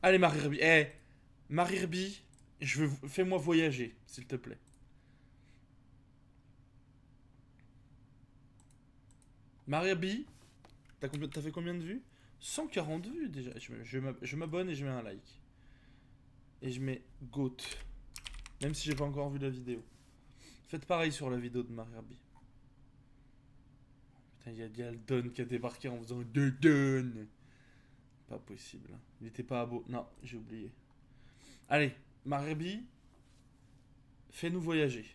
Allez, Marie-Herbie. Marie-Herbie, fais-moi voyager, s'il te plaît. Marie-Herbie, t'as fait combien de vues? 140 vues déjà. Je m'abonne et je mets un like. Et je mets GOAT. Même si j'ai pas encore vu la vidéo. Faites pareil sur la vidéo de Marie-Herbie. Putain, il y a le Don qui a débarqué en faisant de Don. Pas possible. Il était pas à beau. Non, j'ai oublié. Allez, Marie-Herbie, fais-nous voyager.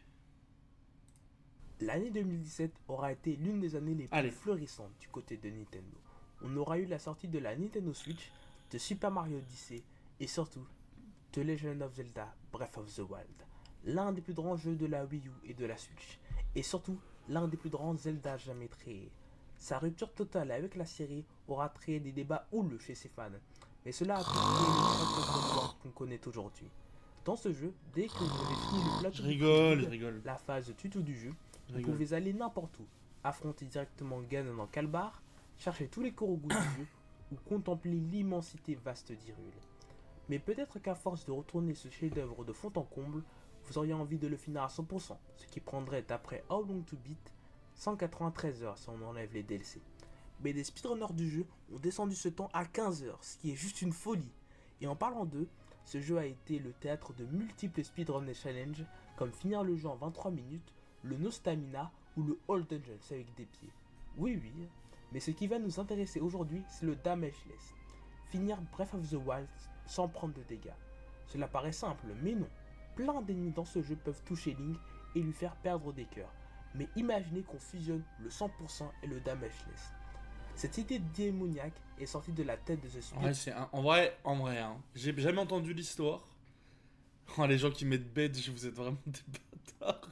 L'année 2017 aura été l'une des années les plus Allez. florissantes du côté de Nintendo. On aura eu la sortie de la Nintendo Switch, de Super Mario Odyssey et surtout The Legend of Zelda Breath of the Wild, l'un des plus grands jeux de la Wii U et de la Switch, et surtout l'un des plus grands Zelda jamais créés. Sa rupture totale avec la série aura créé des débats houleux chez ses fans, mais cela a pu créer le Breath of the Wild qu'on connaît aujourd'hui. Dans ce jeu, dès que vous avez fini le Je plateau du rigole, je Prelude, rigole. la phase tuto du jeu, Je vous rigole. pouvez aller n'importe où, affronter directement Ganon en Kalbar, chercher tous les Korogus du jeu, ou contempler l'immensité vaste d'Hyrule. Mais peut-être qu'à force de retourner ce chef-d'œuvre de fond en comble, vous auriez envie de le finir à 100%, ce qui prendrait d'après How Long to Beat 193 heures si on enlève les DLC. Mais des speedrunners du jeu ont descendu ce temps à 15 heures, ce qui est juste une folie. Et en parlant d'eux, ce jeu a été le théâtre de multiples speedrun et challenges, comme finir le jeu en 23 minutes, le No Stamina ou le All Dungeons avec des pieds. Oui, oui, mais ce qui va nous intéresser aujourd'hui, c'est le Damageless. Finir Breath of the Wild sans prendre de dégâts. Cela paraît simple, mais non. Plein d'ennemis dans ce jeu peuvent toucher Link et lui faire perdre des cœurs. Mais imaginez qu'on fusionne le 100% et le Damageless. Cette idée démoniaque est sortie de la tête de The Speed. En vrai, hein. J'ai jamais entendu l'histoire. Oh, les gens qui mettent badge, vous êtes vraiment des bâtards.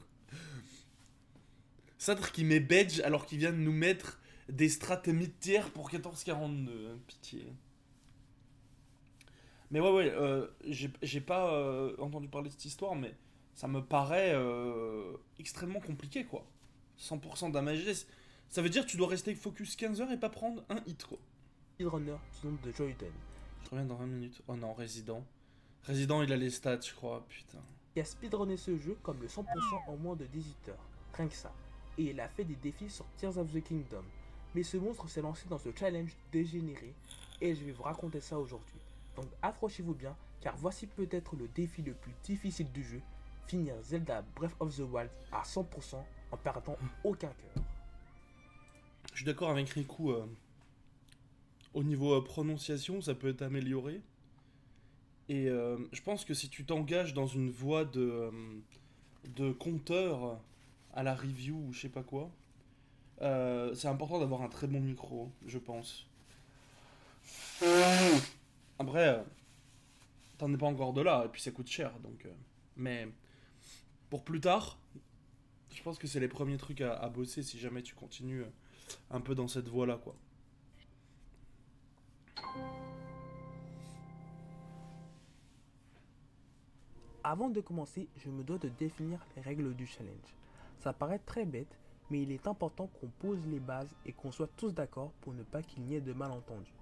Sadr qui met badge alors qu'il vient de nous mettre des strates mid-tier pour 14,42. Pitié. Mais ouais, j'ai pas entendu parler de cette histoire, mais ça me paraît extrêmement compliqué, quoi. 100% damage. Ça veut dire que tu dois rester focus 15 heures et pas prendre un hit, quoi. Speedrunner du nom de Joyden, Je reviens dans 20 minutes. Oh non, Resident. Resident, il a les stats, je crois, putain. qui a speedrunné ce jeu comme le 100% en moins de 18 heures, rien que ça. Et il a fait des défis sur Tears of the Kingdom. Mais ce monstre s'est lancé dans ce challenge dégénéré et je vais vous raconter ça aujourd'hui. Donc accrochez-vous bien car voici peut-être le défi le plus difficile du jeu, finir Zelda Breath of the Wild à 100% en perdant aucun cœur. Je suis d'accord avec Riku. Au niveau prononciation, ça peut être amélioré. Et je pense que si tu t'engages dans une voie de conteur à la review ou je sais pas quoi, c'est important d'avoir un très bon micro, je pense. Après, t'en es pas encore de là, et puis ça coûte cher, donc. Mais pour plus tard, je pense que c'est les premiers trucs à bosser si jamais tu continues un peu dans cette voie-là, quoi. Avant de commencer, je me dois de définir les règles du challenge. Ça paraît très bête, mais il est important qu'on pose les bases et qu'on soit tous d'accord pour ne pas qu'il n'y ait de malentendus.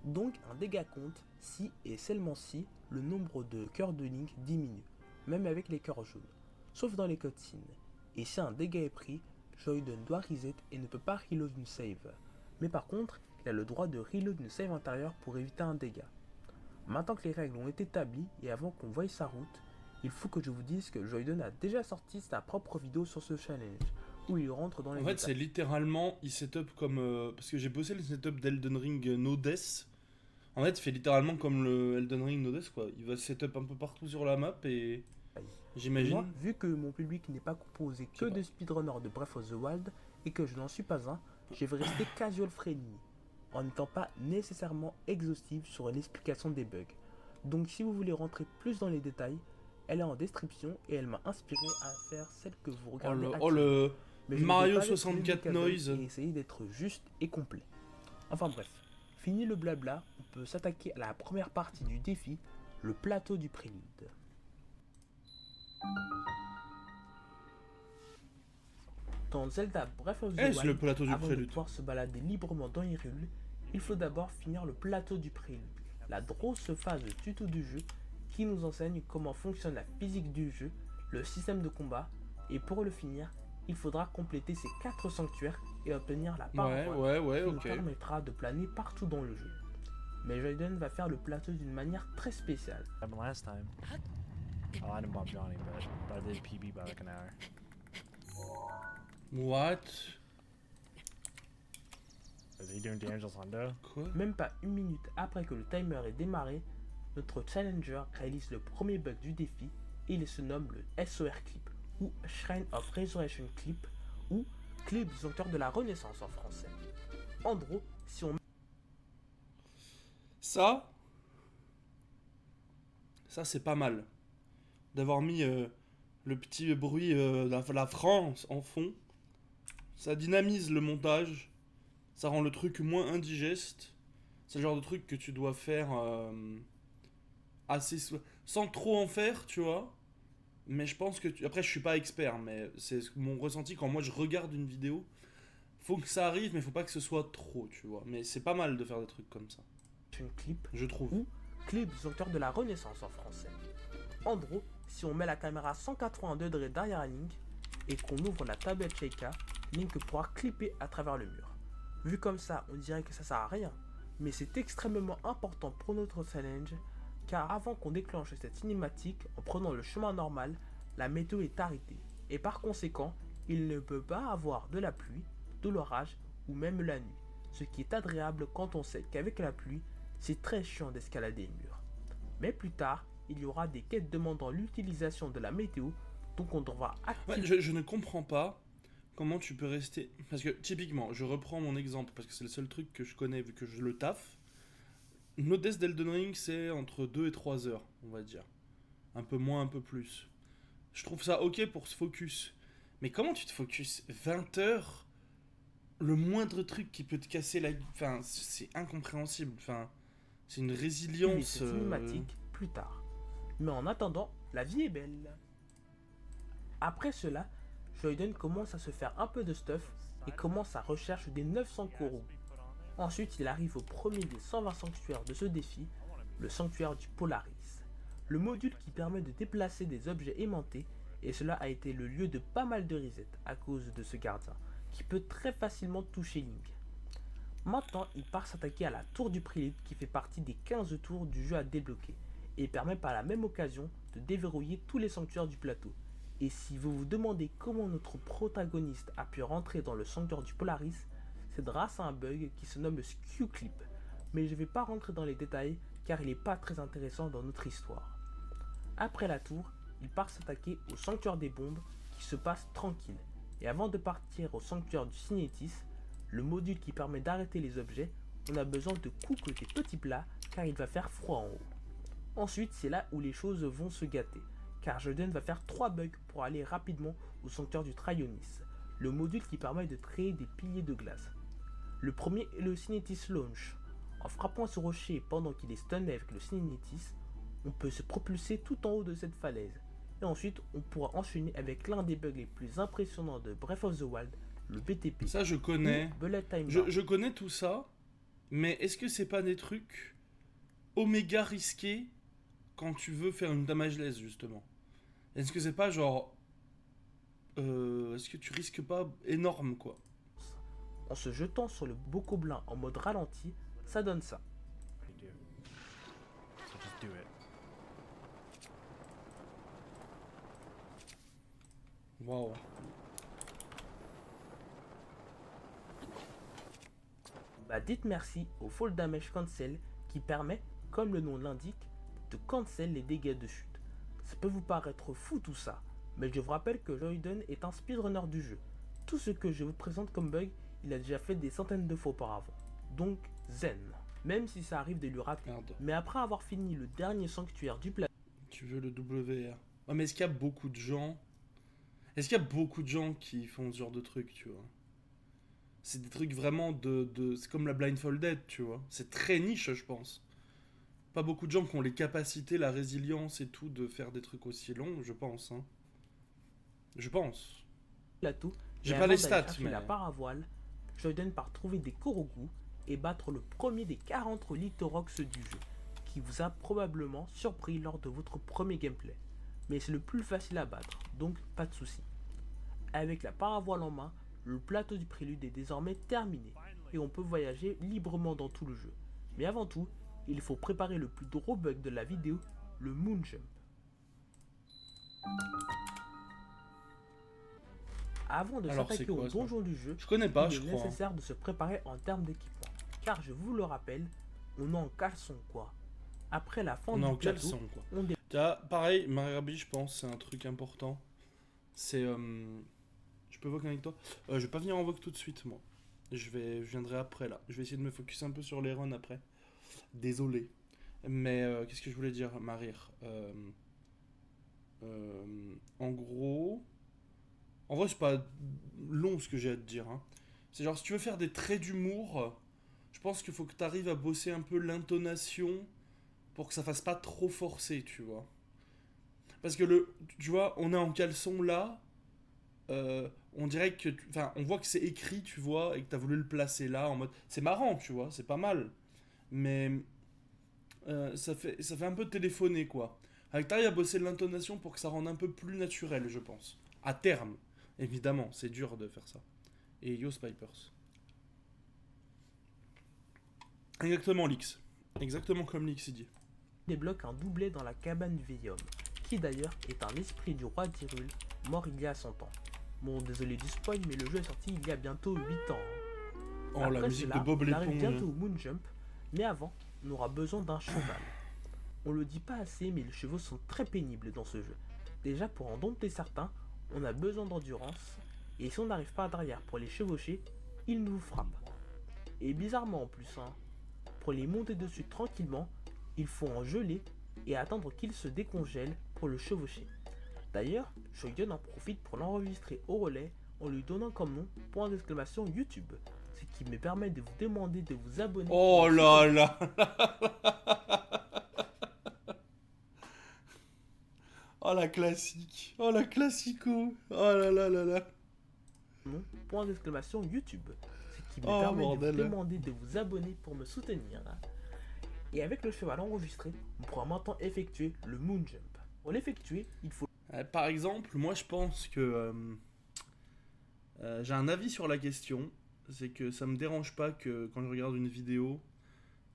Donc un dégât compte si et seulement si le nombre de cœurs de Link diminue, même avec les cœurs jaunes, sauf dans les cutscenes. Et si un dégât est pris, Joyden doit reset et ne peut pas reload une save. Mais par contre, il a le droit de reload une save intérieure pour éviter un dégât. Maintenant que les règles ont été établies et avant qu'on voie sa route, il faut que je vous dise que Joyden a déjà sorti sa propre vidéo sur ce challenge, où il rentre dans les En fait, détails. c'est littéralement, il setup comme. Parce que j'ai bossé le setup d'Elden Ring No Death. En fait, il fait littéralement comme le Elden Ring No Death, quoi. Il va setup un peu partout sur la map et. Et moi, J'imagine. vu que mon public n'est pas composé Je que sais pas. de speedrunners de Breath of the Wild et que je n'en suis pas un, je vais rester casual friendly, en n'étant pas nécessairement exhaustive sur l'explication des bugs. Donc si vous voulez rentrer plus dans les détails, elle est en description et elle m'a inspiré à faire celle que vous Oh regardez le, actuellement. Mais je ne vais Mario pas être 64 Lucas Noise. et essayer d'être juste et complet. Enfin bref, fini le blabla, on peut s'attaquer à la première partie du défi, le plateau du prélude. Dans Zelda Breath of the Est-ce le Wild, plateau du avant de prélude? pouvoir se balader librement dans Hyrule, il faut d'abord finir le plateau du prélude. la grosse phase de tuto du jeu qui nous enseigne comment fonctionne la physique du jeu, le système de combat, et pour le finir, il faudra compléter ces 4 sanctuaires et obtenir la paravoile Ouais, qui nous ok. permettra de planer partout dans le jeu. Mais Joyden va faire le plateau d'une manière très spéciale. Happened last time. Oh, I didn't bump Johnny, but I did PB by like an hour. What? Is he doing D'Angel's Hundo? Quoi? Même pas une minute après que le timer est démarré, notre challenger réalise le premier bug du défi et il se nomme le SOR Clip, ou Shrine of Resurrection Clip, ou Clip du Sanctuaire de la Renaissance en français. En gros, si on Ça c'est pas mal. D'avoir mis le petit bruit de la France en fond. Ça dynamise le montage. Ça rend le truc moins indigeste. C'est le genre de truc que tu dois faire sans trop en faire, tu vois. Mais je pense que... Après, je suis pas expert, mais c'est mon ressenti quand moi je regarde une vidéo. Faut que ça arrive, mais faut pas que ce soit trop, tu vois. Mais c'est pas mal de faire des trucs comme ça, Clip, je trouve. ou Clip du Sanctuaire de la Renaissance en français. En gros, si on met la caméra à 180 degrés derrière Link et qu'on ouvre la tablette Sheikah, Link pourra clipper à travers le mur. Vu comme ça, on dirait que ça sert à rien, mais c'est extrêmement important pour notre challenge, car avant qu'on déclenche cette cinématique en prenant le chemin normal, la météo est arrêtée, et par conséquent, il ne peut pas avoir de la pluie, de l'orage ou même la nuit, ce qui est agréable quand on sait qu'avec la pluie, c'est très chiant d'escalader les murs. Mais plus tard, il y aura des quêtes demandant l'utilisation de la météo, donc on devra activer... Ouais, je ne comprends pas comment tu peux rester... Parce que, typiquement, je reprends mon exemple, parce que c'est le seul truc que je connais, vu que je le taffe. Une hôtesse d'Elden Ring, c'est entre 2 et 3 heures, on va dire. Un peu moins, un peu plus. Je trouve ça ok pour se focus. Mais comment tu te focus 20 heures? Le moindre truc qui peut te casser la... Enfin, c'est incompréhensible. Enfin, c'est une résilience... cette cinématique plus tard. Mais en attendant, la vie est belle. Après cela, Joyden commence à se faire un peu de stuff et commence sa recherche des 900 coraux. Ensuite, il arrive au premier des 120 sanctuaires de ce défi, le sanctuaire du Polaris. Le module qui permet de déplacer des objets aimantés, et cela a été le lieu de pas mal de resets à cause de ce gardien, qui peut très facilement toucher Link. Maintenant, il part s'attaquer à la tour du Prélude qui fait partie des 15 tours du jeu à débloquer, et permet par la même occasion de déverrouiller tous les sanctuaires du plateau. Et si vous vous demandez comment notre protagoniste a pu rentrer dans le sanctuaire du Polaris, c'est grâce à un bug qui se nomme Skew Clip. Mais je ne vais pas rentrer dans les détails car il n'est pas très intéressant dans notre histoire. Après la tour, il part s'attaquer au sanctuaire des bombes qui se passe tranquille. Et avant de partir au sanctuaire du Cinétis, le module qui permet d'arrêter les objets, on a besoin de cook des petits plats car il va faire froid en haut. Ensuite, c'est là où les choses vont se gâter, car Joyden va faire 3 bugs pour aller rapidement au sanctuaire du Trionis, le module qui permet de créer des piliers de glace. Le premier est le Cinétis Launch. En frappant ce rocher pendant qu'il est stunné avec le Cinétis, on peut se propulser tout en haut de cette falaise. Et ensuite, on pourra enchaîner avec l'un des bugs les plus impressionnants de Breath of the Wild, le BTP. Ça, je connais. Bullet Time Je connais tout ça, mais est-ce que c'est pas des trucs oméga risqués quand tu veux faire une damageless, justement? Est-ce que c'est pas genre... est-ce que tu risques pas énorme, quoi? En se jetant sur le Bokoblin en mode ralenti, ça donne ça. You do. So just do it. Waouh. Bah dites merci au Fall Damage Cancel qui permet, comme le nom l'indique, de cancel les dégâts de chute. Ça peut vous paraître fou tout ça, mais je vous rappelle que Joyden est un speedrunner du jeu. Tout ce que je vous présente comme bug, il a déjà fait des centaines de fois auparavant. Donc zen, même si ça arrive de lui rater. Merde. Mais après avoir fini le dernier sanctuaire du plateau, Tu veux le WR. Ouais, mais est-ce qu'il y a beaucoup de gens... Est-ce qu'il y a beaucoup de gens qui font ce genre de trucs, tu vois? C'est des trucs vraiment de... C'est comme la blindfolded, tu vois. C'est très niche, je pense. Pas beaucoup de gens qui ont les capacités, la résilience et tout de faire des trucs aussi longs, je pense. Hein. Je pense. J'ai et pas avant les d'aller stats, chercher mais... la paravoile, Joyden part trouver des Korogu et battre le premier des 40 Litorox du jeu, qui vous a probablement surpris lors de votre premier gameplay. Mais c'est le plus facile à battre, donc pas de souci. Avec la paravoile en main, le plateau du prélude est désormais terminé et on peut voyager librement dans tout le jeu. Mais avant tout, il faut préparer le plus gros bug de la vidéo, le Moon Jump. Avant de Alors, c'est s'attaquer quoi, au ça? donjon du jeu, Je connais pas, il je est crois. nécessaire de se préparer en termes d'équipement. Car je vous le rappelle, on est en caleçon quoi. Après la fin On est du en plateau, caleçon, quoi. on dé- Pareil, Marie Rabhi, je pense, c'est un truc important. C'est. Je peux vogue avec toi? Je vais pas venir en vogue tout de suite, moi. Je viendrai après, là. Je vais essayer de me focus un peu sur les runs après. Désolé. Mais qu'est-ce que je voulais dire, Marie? En gros. En vrai, c'est pas long ce que j'ai à te dire. Hein. C'est genre, si tu veux faire des traits d'humour, je pense qu'il faut que tu arrives à bosser un peu l'intonation pour que ça fasse pas trop forcé, tu vois. Parce que tu vois, on est en caleçon là, on dirait que, enfin, on voit que c'est écrit, tu vois, et que t'as voulu le placer là en mode, c'est marrant, tu vois, c'est pas mal, mais ça fait un peu téléphoner quoi. Avec t'arrives à bosser l'intonation pour que ça rende un peu plus naturel, je pense. À terme, évidemment, c'est dur de faire ça. Et Yo Spipers. Exactement, Lix. Exactement comme Lix il dit. débloque un doublet dans la cabane du vieil homme, qui d'ailleurs est un esprit du roi d'Hyrule, mort il y a 100 ans. Bon, désolé du spoil, mais le jeu est sorti il y a bientôt 8 ans. Oh, la musique cela, de Bob on arrive l'éponge. bientôt au Moon Jump, mais avant, on aura besoin d'un cheval. On le dit pas assez, mais les chevaux sont très pénibles dans ce jeu. Déjà, pour en dompter certains, on a besoin d'endurance, et si on n'arrive pas derrière pour les chevaucher, ils nous frappent. Et bizarrement en plus, hein, pour les monter dessus tranquillement, il faut en geler et attendre qu'il se décongèle pour le chevaucher. D'ailleurs, Shogun en profite pour l'enregistrer au relais en lui donnant comme nom point d'exclamation YouTube, ce qui me permet de vous demander de vous abonner. Oh là là. Oh la classique. Oh la classico. Oh là là là là. Nom point d'exclamation YouTube, ce qui me Oh, permet bordel. de vous demander de vous abonner pour me soutenir. Et avec le cheval enregistré, on pourra maintenant effectuer le Moon Jump. Pour l'effectuer, il faut Par exemple, moi je pense que j'ai un avis sur la question. C'est que ça me dérange pas que quand je regarde une vidéo.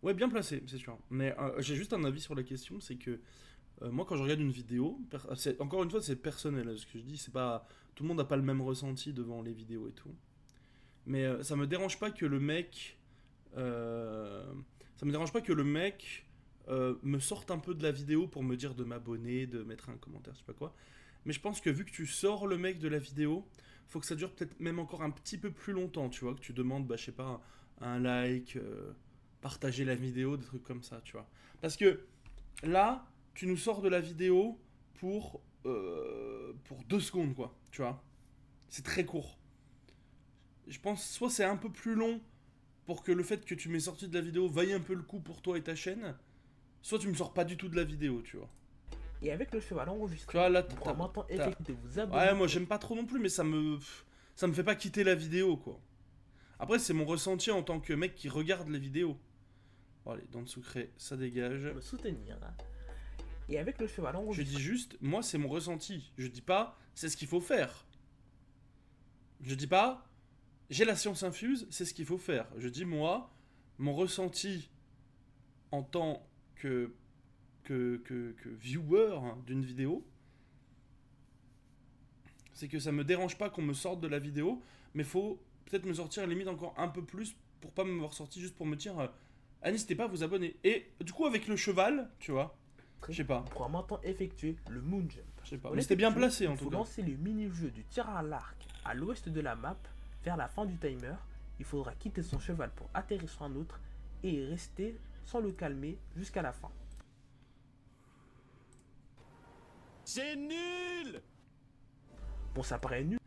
Ouais, bien placé, c'est sûr. Mais j'ai juste un avis sur la question. C'est que moi quand je regarde une vidéo, encore une fois, c'est personnel. Ce que je dis, c'est pas. Tout le monde n'a pas le même ressenti devant les vidéos et tout. Mais ça me dérange pas que le mec. Ça me dérange pas que le mec me sorte un peu de la vidéo pour me dire de m'abonner, de mettre un commentaire, je sais pas quoi. Mais je pense que vu que tu sors le mec de la vidéo, faut que ça dure peut-être même encore un petit peu plus longtemps, tu vois, que tu demandes, bah je sais pas, un like, partager la vidéo, des trucs comme ça, tu vois. Parce que là, tu nous sors de la vidéo pour 2 secondes, quoi, tu vois. C'est très court. Je pense soit c'est un peu plus long pour que le fait que tu m'aies sorti de la vidéo vaille un peu le coup pour toi et ta chaîne, soit tu me sors pas du tout de la vidéo, tu vois. Et avec le cheval Tu enregistré, vois, là, on pourra maintenant effectuer de vous abonner. Ouais, moi j'aime pas trop non plus, mais ça me fait pas quitter la vidéo, quoi. Après, c'est mon ressenti en tant que mec qui regarde les vidéos. Bon, allez, dans le secret, ça dégage. Me soutenir. Et avec le cheval Je enregistré, dis juste, moi c'est mon ressenti. Je dis pas, c'est ce qu'il faut faire. Je dis pas, j'ai la science infuse, c'est ce qu'il faut faire. Je dis, moi, mon ressenti en tant que viewer d'une vidéo, c'est que ça me dérange pas qu'on me sorte de la vidéo, mais faut peut-être me sortir limite encore un peu plus pour pas me voir sorti juste pour me dire n'hésitez pas à vous abonner. Et du coup avec le cheval, tu vois, je sais pas, on pourra maintenant effectuer le Moon Jump. je sais pas. Pour Mais c'était bien l'effectuer, placé en il faut tout cas. lancer le mini-jeu du tir à l'arc à l'ouest de la map, vers la fin du timer. Il faudra quitter son cheval pour atterrir sur un autre et rester sans le calmer jusqu'à la fin. C'est nul! Bon, ça paraît nul,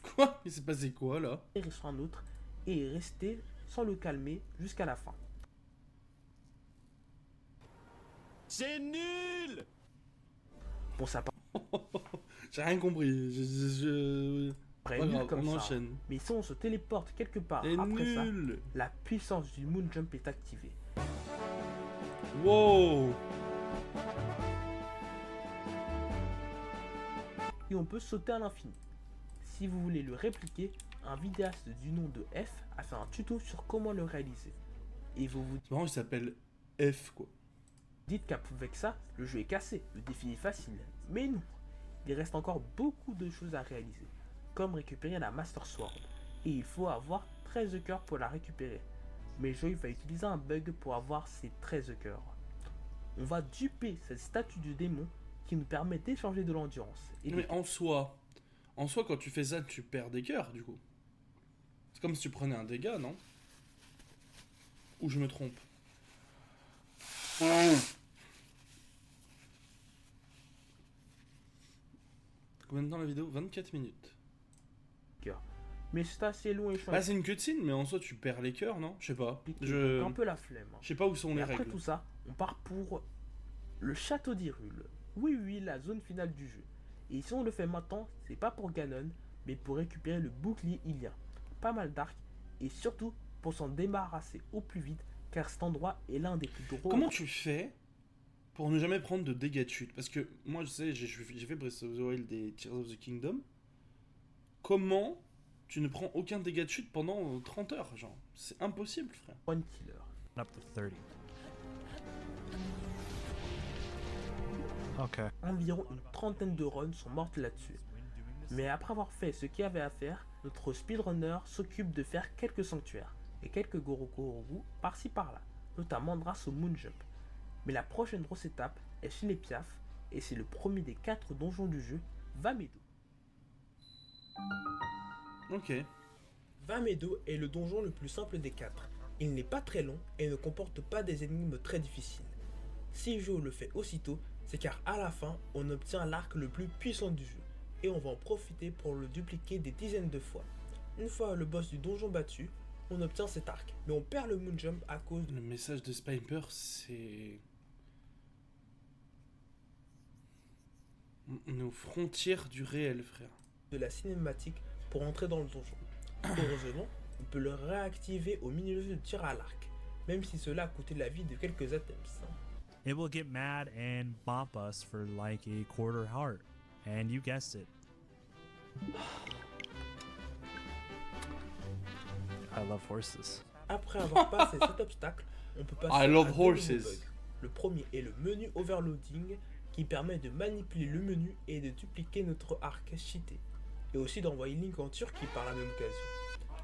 Quoi? Il s'est passé quoi là? atterrir sur un autre et rester sans le calmer jusqu'à la fin. C'est nul! Bon, ça J'ai rien compris. paraît Pas nul grave, comme on ça. enchaîne. Mais si on se téléporte quelque part C'est après ça, nul. la puissance du Moon Jump est activée. Wow. Et on peut sauter à l'infini. Si vous voulez le répliquer, un vidéaste du nom de F a fait un tuto sur comment le réaliser. Et vous vous C'est marrant, il s'appelle F, quoi. dites qu'avec ça, le jeu est cassé, le défi est facile. Mais non, il reste encore beaucoup de choses à réaliser, comme récupérer la Master Sword. Et il faut avoir 13 cœurs pour la récupérer. Mais Joy va utiliser un bug pour avoir ces 13 cœurs. On va duper cette statue du démon qui nous permet d'échanger de l'endurance. Et Mais en soi, quand tu fais ça, tu perds des cœurs, du coup. C'est comme si tu prenais un dégât, non? Ou je me trompe? Combien de temps la vidéo? 24 minutes. Mais c'est assez long et chiant. Bah, c'est une cutscene, mais en soi, tu perds les cœurs, non? Je sais pas. Donc, Je un peu la flemme. sais pas où sont Et les après règles. tout ça, on part pour le château d'Hyrule. Oui, la zone finale du jeu. Et si on le fait maintenant, c'est pas pour Ganon, mais pour récupérer le bouclier Ilien. Pas mal d'arcs, et surtout pour s'en débarrasser au plus vite, car cet endroit est l'un des plus gros. Comment tu fais pour ne jamais prendre de dégâts de chute? Parce que moi, je sais, j'ai fait Breath of the Wild et Tears of the Kingdom. Comment tu ne prends aucun dégât de chute pendant 30 heures, genre? C'est impossible, frère. One killer. Up to 30. Okay. Environ une trentaine de runs sont mortes là-dessus. Mais après avoir fait ce qu'il y avait à faire, notre speedrunner s'occupe de faire quelques sanctuaires et quelques Gorogoru par-ci par-là, notamment grâce au Moonjump. Mais la prochaine grosse étape est chez les Piaf, et c'est le premier des 4 donjons du jeu, Vamedo. Ok. Vamedo est le donjon le plus simple des 4. Il n'est pas très long et ne comporte pas des énigmes très difficiles. Si Jo le fait aussitôt, c'est car à la fin, on obtient l'arc le plus puissant du jeu, et on va en profiter pour le dupliquer des dizaines de fois. Une fois le boss du donjon battu, on obtient cet arc, mais on perd le Moonjump à cause Le message de Spiper, c'est... On est aux frontières du réel, frère. de la cinématique pour entrer dans le donjon. Heureusement, on peut le réactiver au milieu de tir à l'arc, même si cela a coûté la vie de quelques attempts. It will get mad and bump us for like a quarter heart. And you guessed it. I love horses. Après avoir passé cet obstacle, on peut passer I love à deux nouveaux horses. bugs. Le premier est le menu overloading qui permet de manipuler le menu et de dupliquer notre arc cheaté. Et aussi d'envoyer Link en Turquie par la même occasion.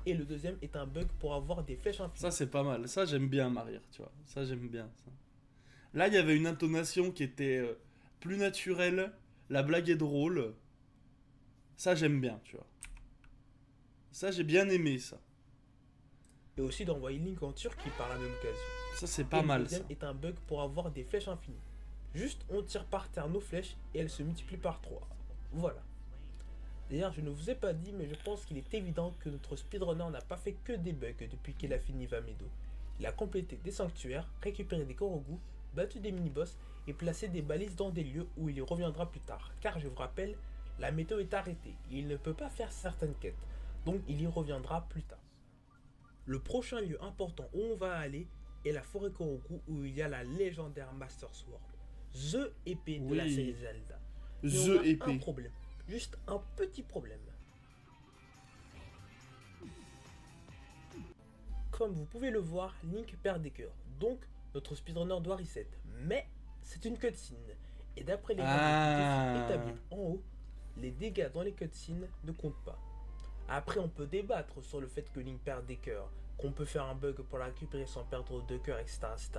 Et le deuxième est un bug pour avoir des flèches infinies. Ça, c'est pas mal. Ça, j'aime bien Marir, tu vois. Ça, j'aime bien, ça. Là, il y avait une intonation qui était plus naturelle. La blague est drôle. Ça, j'aime bien, tu vois. Ça, j'ai bien aimé, ça. Et aussi d'envoyer Link en Turquie par la même occasion. Ça, c'est pas Et mal, le ça. deuxième est un bug pour avoir des flèches infinies. Juste, on tire par terre nos flèches et elles se multiplient par 3. Voilà. D'ailleurs, je ne vous ai pas dit, mais je pense qu'il est évident que notre speedrunner n'a pas fait que des bugs depuis qu'il a fini Vamedo. Il a complété des sanctuaires, récupéré des Korogu, battu des mini-boss et placé des balises dans des lieux où il y reviendra plus tard. Car je vous rappelle, la météo est arrêtée et il ne peut pas faire certaines quêtes. Donc il y reviendra plus tard. Le prochain lieu important où on va aller est la forêt Korogu où il y a la légendaire Master Sword. The épée de la Oui. série Zelda. Mais on The a un épée. problème. Juste un petit problème. Comme vous pouvez le voir, Link perd des cœurs. Donc, notre speedrunner doit reset. Mais, c'est une cutscene. Et d'après les règles du défi établies en haut, les dégâts dans les cutscenes ne comptent pas. Après, on peut débattre sur le fait que Link perd des cœurs, qu'on peut faire un bug pour la récupérer sans perdre de cœurs, etc., etc.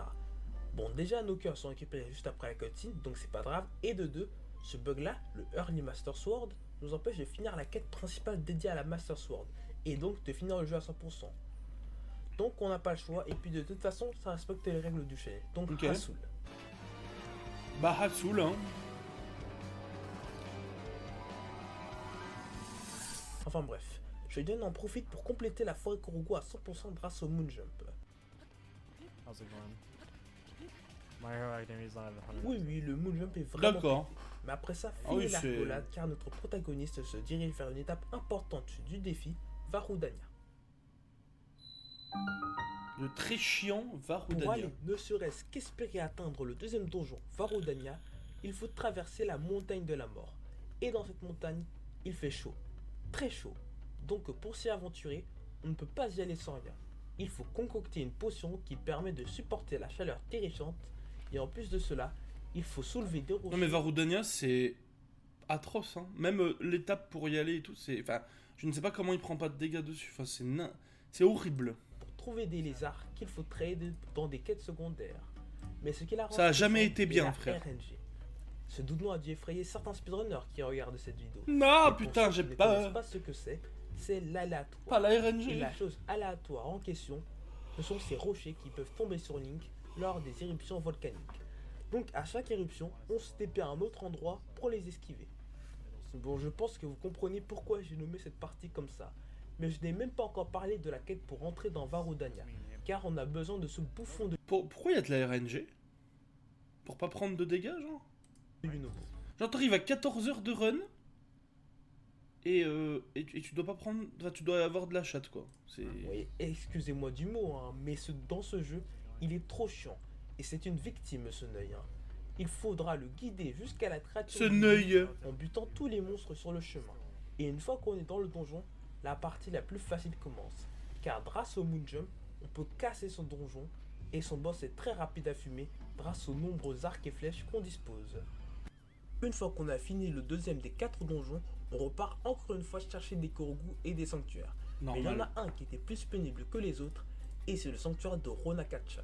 Bon, déjà, nos cœurs sont récupérés juste après la cutscene, donc c'est pas grave. Et de deux, ce bug-là, le Early Master Sword, nous empêche de finir la quête principale dédiée à la Master Sword, et donc de finir le jeu à 100%. Donc on n'a pas le choix, et puis de toute façon, ça respecte les règles du chêne. Donc Ok. Hassoul. Bah, Hatsoul, hein. Enfin bref, Shoiden en profite pour compléter la forêt Korogu à 100% grâce au Moonjump. How's it going? My Hero Academia is not at 100. Oui, le Moonjump est vraiment... D'accord. Mais après ça, Ah fini oui, la c'est- rigolade, car notre protagoniste se dirige vers une étape importante du défi, Varudania. Le très chiant Pour Varudania. aller ne serait-ce qu'espérer atteindre le deuxième donjon, Varudania, il faut traverser la montagne de la mort. Et dans cette montagne, il fait chaud. Très chaud. Donc pour s'y aventurer, on ne peut pas y aller sans rien. Il faut concocter une potion qui permet de supporter la chaleur terrifiante. Et en plus de cela, il faut soulever des rochers. Non mais Varudania c'est atroce hein. Même l'étape pour y aller et tout, c'est... Enfin, je ne sais pas comment il prend pas de dégâts dessus. Enfin, c'est horrible. Pour trouver des lézards qu'il faut trade dans des quêtes secondaires. Mais ce qui la rend Ça a jamais stressante été est bien, la frère. RNG. Ce doudou a dû effrayer certains speedrunners qui regardent cette vidéo. Non, Et pour putain, ceux j'ai qui ne pas... connaissent pas ce que c'est l'aléatoire. Pas la Et RNG. la chose aléatoire en question, ce sont ces rochers qui peuvent tomber sur Link lors des éruptions volcaniques. Donc à chaque éruption, on se TP à un autre endroit pour les esquiver. Bon, je pense que vous comprenez pourquoi j'ai nommé cette partie comme ça. Mais je n'ai même pas encore parlé de la quête pour rentrer dans Varudania, car on a besoin de ce bouffon de Pourquoi il y a de la RNG? Pour pas prendre de dégâts, genre? Yunobo. Genre t'arrives à 14 heures de run et tu dois pas prendre... Enfin, tu dois avoir de la chatte, quoi. C'est... Oui, excusez-moi du mot, hein, mais dans ce jeu, il est trop chiant. Et c'est une victime, ce Neuil. Hein. Il faudra le guider jusqu'à la créature Ce du Neuil. en butant tous les monstres sur le chemin. Et une fois qu'on est dans le donjon, la partie la plus facile commence. Car grâce au Moonjump, on peut casser son donjon et son boss est très rapide à fumer grâce aux nombreux arcs et flèches qu'on dispose. Une fois qu'on a fini le deuxième des 4 donjons, on repart encore une fois chercher des Korogu et des sanctuaires. Mais il y en Normal. a un qui était plus pénible que les autres, et c'est le sanctuaire de Ronakacha.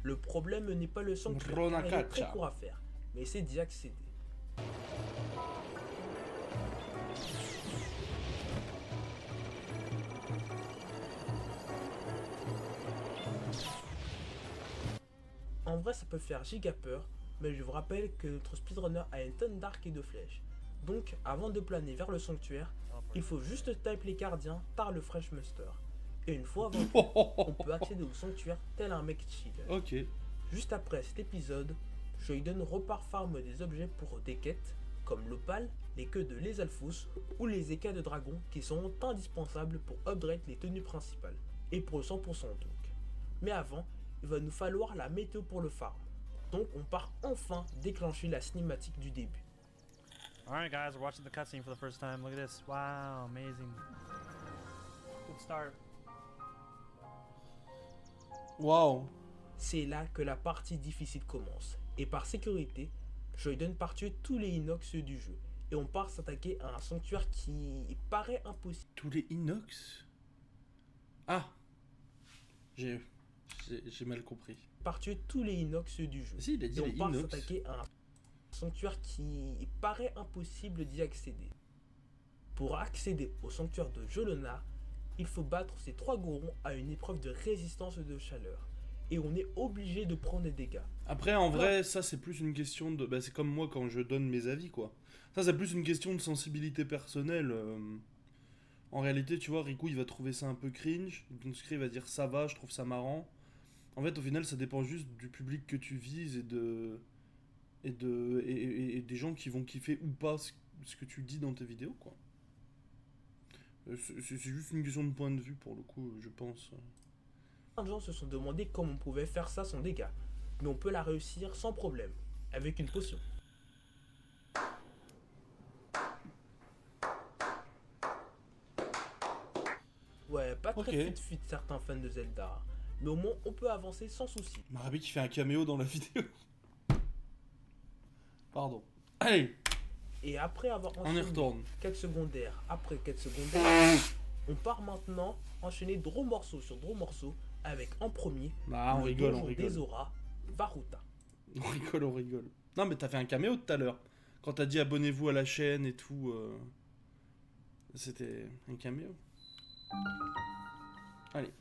Le problème n'est pas le sanctuaire, car il est Ronakacha. très court à faire, mais c'est d'y accéder. En vrai, ça peut faire giga peur, mais je vous rappelle que notre speedrunner a une tonne d'arcs et de flèches. Donc, avant de planer vers le sanctuaire, il faut juste type les gardiens par le Fresh Muster. Et une fois vaincu, on peut accéder au sanctuaire tel un mec chill. Ok. Juste après cet épisode, Shoiden repart farm des objets pour des quêtes, comme l'opale, les queues de Lézalfos ou les écailles de dragon qui sont indispensables pour upgrade les tenues principales, et pour le 100% donc. Mais avant, il va nous falloir la météo pour le farm. Donc on part enfin déclencher la cinématique du début. Alright, guys, we're watching the cutscene for the first time. Look at this. Wow, amazing. Good start. Waouh. C'est là que la partie difficile commence. Et par sécurité, Shoiden part tuer tous les inox du jeu. Et on part s'attaquer à un sanctuaire qui paraît impossible. Tous les inox. Ah. J'ai mal compris. Part tuer tous les inox du jeu. Si, il a dit Et on les part inox. s'attaquer à un sanctuaire qui paraît impossible d'y accéder. Pour accéder au sanctuaire de Jolona, il faut battre ces 3 gorons à une épreuve de résistance de chaleur. Et on est obligé de prendre des dégâts. Après, en vrai, ça c'est plus une question de... Bah, c'est comme moi quand je donne mes avis, quoi. Ça c'est plus une question de sensibilité personnelle. En réalité, tu vois, Riku il va trouver ça un peu cringe. Dunskri va dire ça va, je trouve ça marrant. En fait, au final, ça dépend juste du public que tu vises et des gens qui vont kiffer ou pas ce que tu dis dans tes vidéos, quoi. C'est juste une question de point de vue, pour le coup, je pense. Plein de gens se sont demandé comment on pouvait faire ça sans dégâts. Mais on peut la réussir sans problème, avec une potion. Ouais, pas très Ok. fit certains fans de Zelda. Mais au moins, on peut avancer sans souci. Marabi qui fait un caméo dans la vidéo. Pardon. Allez, Et après avoir on y enchaîné retourne. quête secondaire après quête secondaire, on part maintenant enchaîner Draw morceau sur Draw morceau avec en premier Bah, on le rigole, donjon on rigole. des auras, Varuta. On rigole, on rigole. Non, mais t'as fait un caméo tout à l'heure. Quand t'as dit abonnez-vous à la chaîne et tout. C'était un caméo. Allez.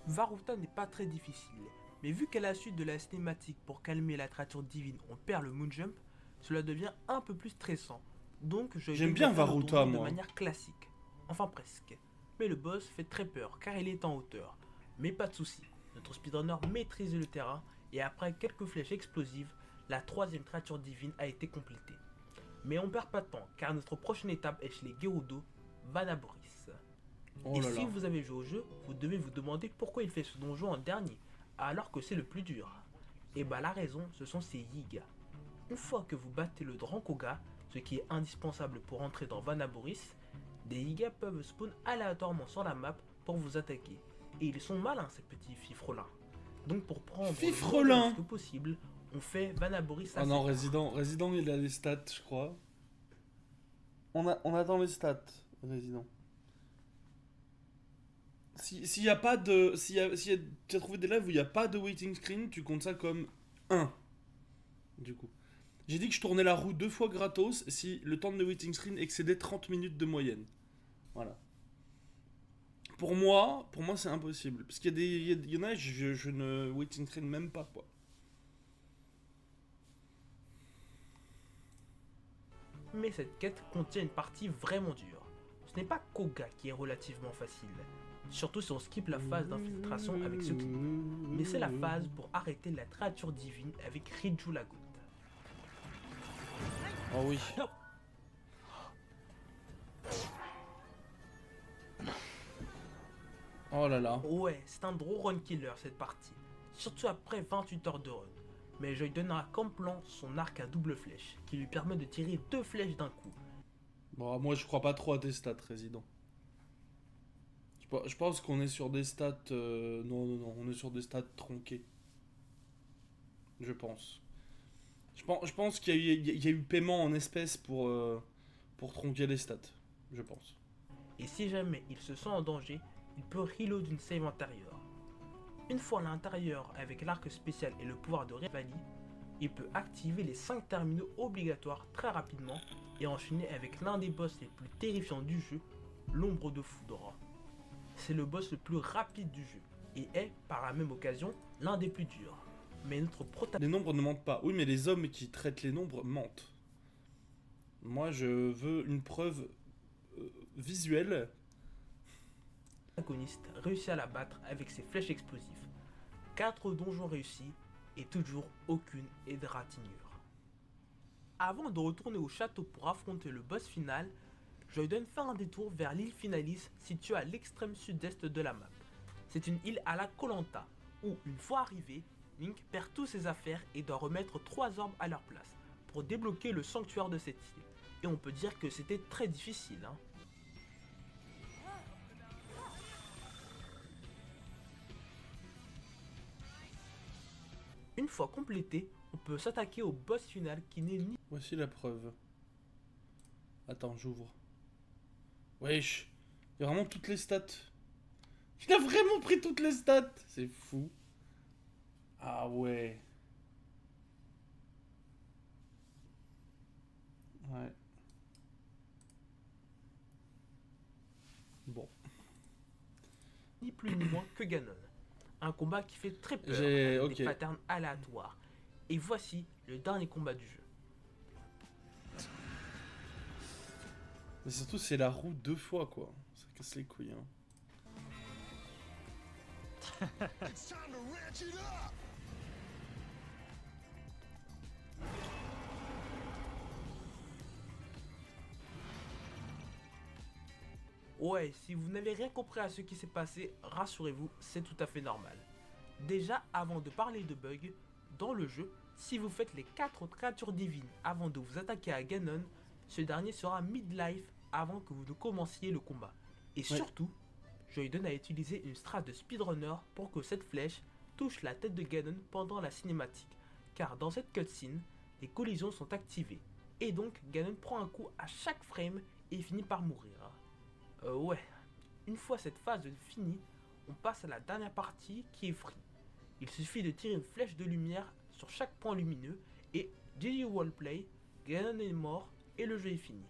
Varuta n'est pas très difficile, mais vu qu'à la suite de la cinématique pour calmer la créature divine, on perd le Moonjump, cela devient un peu plus stressant. Donc J'aime bien Varuta, de moi. manière classique. Enfin presque. Mais le boss fait très peur car il est en hauteur. Mais pas de souci, notre speedrunner maîtrise le terrain et après quelques flèches explosives, la 3ème créature divine a été complétée. Mais on perd pas de temps car notre prochaine étape est chez les Gerudo, Vanaboris. Oh Et là si là. vous avez joué au jeu, vous devez vous demander pourquoi il fait ce donjon en dernier, alors que c'est le plus dur. Et bah la raison, ce sont ces Yiga. Une fois que vous battez le Drankoga, ce qui est indispensable pour entrer dans Vanaboris, des Yiga peuvent spawn aléatoirement sur la map pour vous attaquer. Et ils sont malins ces petits fifrelins. Donc pour prendre le moins de Fifrelin. risques possible, on fait Vanaboris Oh assez non, tard. Resident, il a les stats, je crois. On attend les stats, Resident. S'il y a pas de. Tu as trouvé des lives où il n'y a pas de waiting screen, tu comptes ça comme un. Du coup. J'ai dit que je tournais la roue 2 fois gratos si le temps de waiting screen excédait 30 minutes de moyenne. Voilà. Pour moi c'est impossible. Parce qu'il y a des. Il y en a, je ne waiting screen même pas, quoi. Mais cette quête contient une partie vraiment dure. Ce n'est pas Koga qui est relativement facile, surtout si on skip la phase d'infiltration avec Suki. Mais c'est la phase pour arrêter la créature divine avec Riju Lagout. Oh oui. Oh là là. Ouais, c'est un gros run killer cette partie, surtout après 28 heures de run. Mais je lui donnerai comme plan son arc à double flèche, qui lui permet de tirer 2 flèches d'un coup. Bon, moi je crois pas trop à tes stats, Resident. Je pense qu'on est sur des stats. Non, on est sur des stats tronqués. Je pense. Je pense qu'il y a eu paiement en espèces pour tronquer les stats. Je pense. Et si jamais il se sent en danger, il peut reload une save intérieure. Une fois à l'intérieur avec l'arc spécial et le pouvoir de Revali, il peut activer les 5 terminaux obligatoires très rapidement et enchaîner avec l'un des boss les plus terrifiants du jeu, l'ombre de foudre. C'est le boss le plus rapide du jeu et est, par la même occasion, l'un des plus durs. Mais notre Les nombres ne mentent pas. Oui, mais les hommes qui traitent les nombres mentent. Moi, je veux une preuve visuelle. protagoniste réussit à la battre avec ses flèches explosives. 4 donjons réussis et toujours aucune égratignure. Avant de retourner au château pour affronter le boss final, je lui donne faire un détour vers l'île Finalis située à l'extrême sud-est de la map. C'est une île à la Koh-Lanta où, une fois arrivé, Link perd tous ses affaires et doit remettre 3 orbes à leur place pour débloquer le sanctuaire de cette île. Et on peut dire que c'était très difficile, hein. Une fois complété, on peut s'attaquer au boss final qui n'est ni Voici la preuve. Attends, j'ouvre. Wesh. Il y a vraiment toutes les stats. Il a vraiment pris toutes les stats. C'est fou. Ah ouais. Ouais. Bon. ni plus ni moins que Ganon. Un combat qui fait très peur J'ai- avec ok. des patterns aléatoires. Et voici le dernier combat du jeu. Mais surtout, c'est la roue 2 fois, quoi. Ça casse les couilles, hein. It's time to ratchet up! Ouais, si vous n'avez rien compris à ce qui s'est passé, rassurez-vous, c'est tout à fait normal. Déjà, avant de parler de bugs, dans le jeu, si vous faites les 4 créatures divines avant de vous attaquer à Ganon, ce dernier sera mid-life avant que vous ne commenciez le combat. Et surtout, je lui donne à utiliser une strat de speedrunner pour que cette flèche touche la tête de Ganon pendant la cinématique, car dans cette cutscene, les collisions sont activées, et donc Ganon prend un coup à chaque frame et finit par mourir. Ouais, une fois cette phase finie, on passe à la dernière partie qui est free. Il suffit de tirer une flèche de lumière sur chaque point lumineux et GG Wallplay, Ganon est mort et le jeu est fini.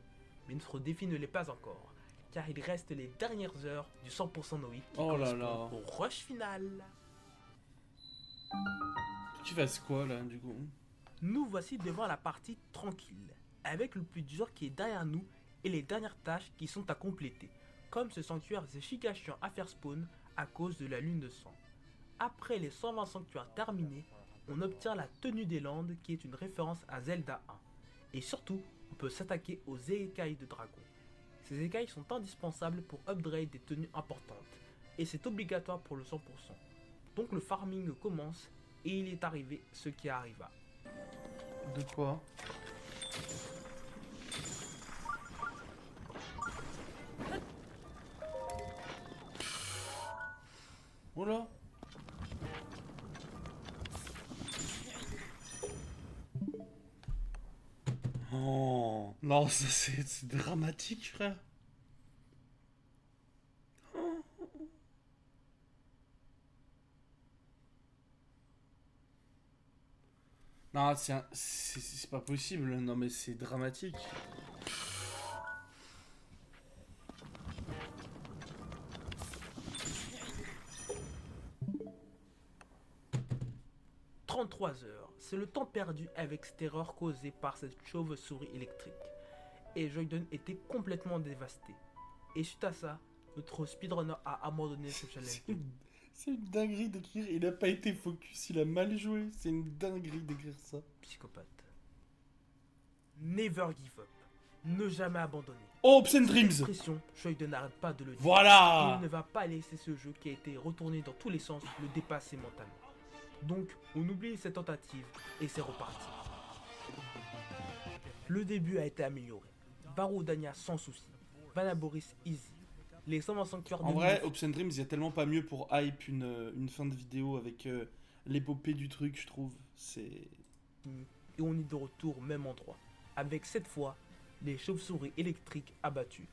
Mais notre défi ne l'est pas encore, car il reste les dernières heures du 100% Noï qui Oh là correspondent là. au rush final. Tu fasses quoi, là, du coup? Nous voici devant la partie tranquille, avec le plus dur qui est derrière nous et les dernières tâches qui sont à compléter, comme ce sanctuaire giga chiant à faire spawn à cause de la lune de sang. Après les 120 sanctuaires terminés, on obtient la tenue des Landes qui est une référence à Zelda 1. Et surtout, on peut s'attaquer aux écailles de dragon. Ces écailles sont indispensables pour upgrade des tenues importantes, et c'est obligatoire pour le 100%. Donc le farming commence, et il est arrivé ce qui arriva. De quoi? Oula. Oh non, ça c'est dramatique, frère. Non, c'est pas possible. Non, mais c'est dramatique. « 33 heures, c'est le temps perdu avec cette erreur causée par cette chauve-souris électrique. Et Joyden était complètement dévasté. Et suite à ça, notre speedrunner a abandonné ce challenge. C'est une dinguerie d'écrire. Il a pas été focus, il a mal joué. C'est une dinguerie d'écrire ça. Psychopathe. Never give up. Ne jamais abandonner. Oh, Obscene Cette Dreams. expression, Joyden n'arrête pas de le dire. Voilà. Il ne va pas laisser ce jeu qui a été retourné dans tous les sens le dépasser mentalement. Donc, on oublie cette tentative et c'est reparti. Le début a été amélioré. Baroudania sans souci. Vanaboris easy. Les 125 cœurs de En vrai, Mousse, Obscene Dreams, il y a tellement pas mieux pour hype une fin de vidéo avec l'épopée du truc, je trouve. C'est. et on est de retour au même endroit. Avec cette fois, les chauves-souris électriques abattus.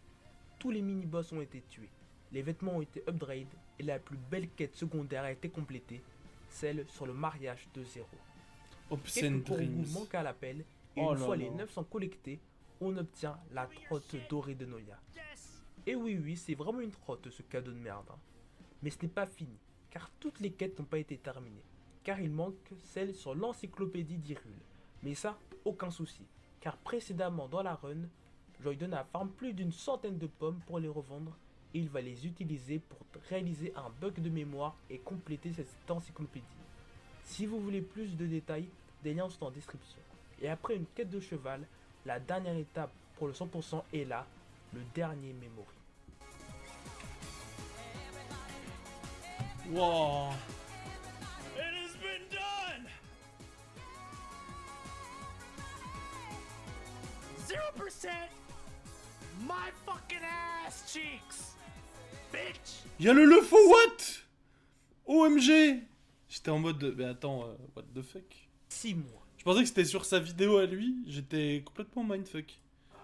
Tous les mini-boss ont été tués. Les vêtements ont été upgrade et la plus belle quête secondaire a été complétée, celle sur le mariage de Zéro. Obscene Quelques Korogu Dreams. manquent à l'appel et Oh une là fois là. les 900 collectés, on obtient la trotte dorée de Noya. Et oui, c'est vraiment une trotte ce cadeau de merde. Hein. Mais ce n'est pas fini, car toutes les quêtes n'ont pas été terminées. Car il manque celle sur l'encyclopédie d'Hyrule. Mais ça, aucun souci, car précédemment dans la run, Joyden a farm plus d'une centaine de pommes pour les revendre et il va les utiliser pour réaliser un bug de mémoire et compléter cette encyclopédie. Si vous voulez plus de détails, des liens sont en description. Et après une quête de cheval, la dernière étape pour le 100% est là, le dernier memory. Wow. It has been done! 0%! My fucking ass cheeks! Bitch! Y'a le faux what? OMG. J'étais en mode. Mais attends, what the fuck? 6 mois, Je pensais que c'était sur sa vidéo à lui. J'étais complètement mindfuck.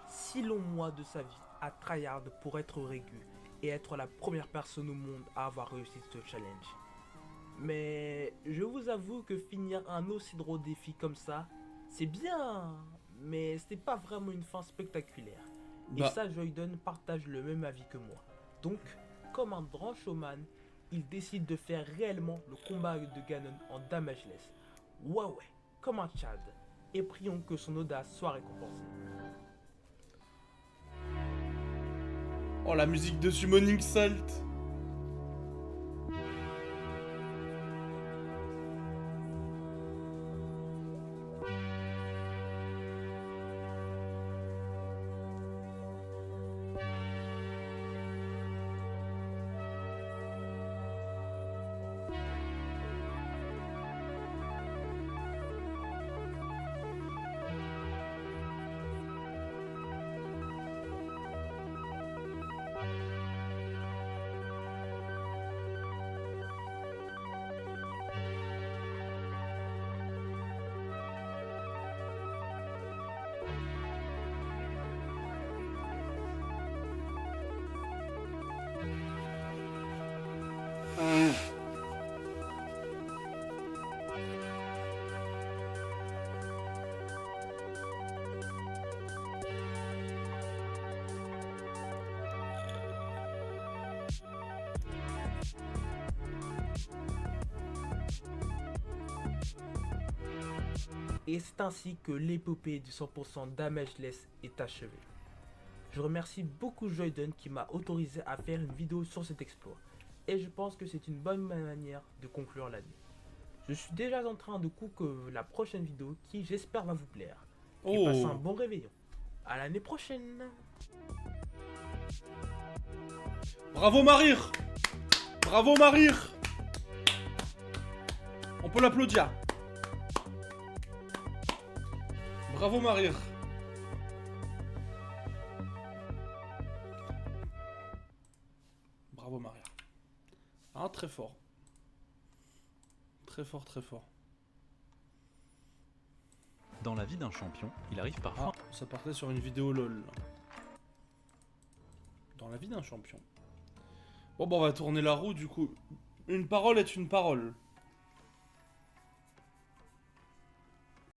6 longs mois de sa vie à tryhard pour être régu et être la première personne au monde à avoir réussi ce challenge. Mais je vous avoue que finir un aussi drôle défi comme ça, c'est bien, mais c'est pas vraiment une fin spectaculaire. Et Bah. ça, Joyden partage le même avis que moi. Donc, comme un grand showman, il décide de faire réellement le combat de Ganon en damageless. Ouais, comme un Chad. Et prions que son audace soit récompensée. Oh, la musique de Summoning Salt. Et c'est ainsi que l'épopée du 100% damageless est achevée. Je remercie beaucoup Joyden qui m'a autorisé à faire une vidéo sur cet exploit. Et je pense que c'est une bonne manière de conclure l'année. Je suis déjà en train de cook la prochaine vidéo qui j'espère va vous plaire. Et passez un bon réveillon. À l'année prochaine. Bravo Marir. Bravo Marir. On peut l'applaudir. Bravo Marir. Bravo Marir. Ah, très fort. Très fort, très fort. Dans la vie d'un champion, il arrive parfois. Ah, ça partait sur une vidéo LOL. Dans la vie d'un champion. Bon, bah, on va tourner la roue du coup. Une parole est une parole.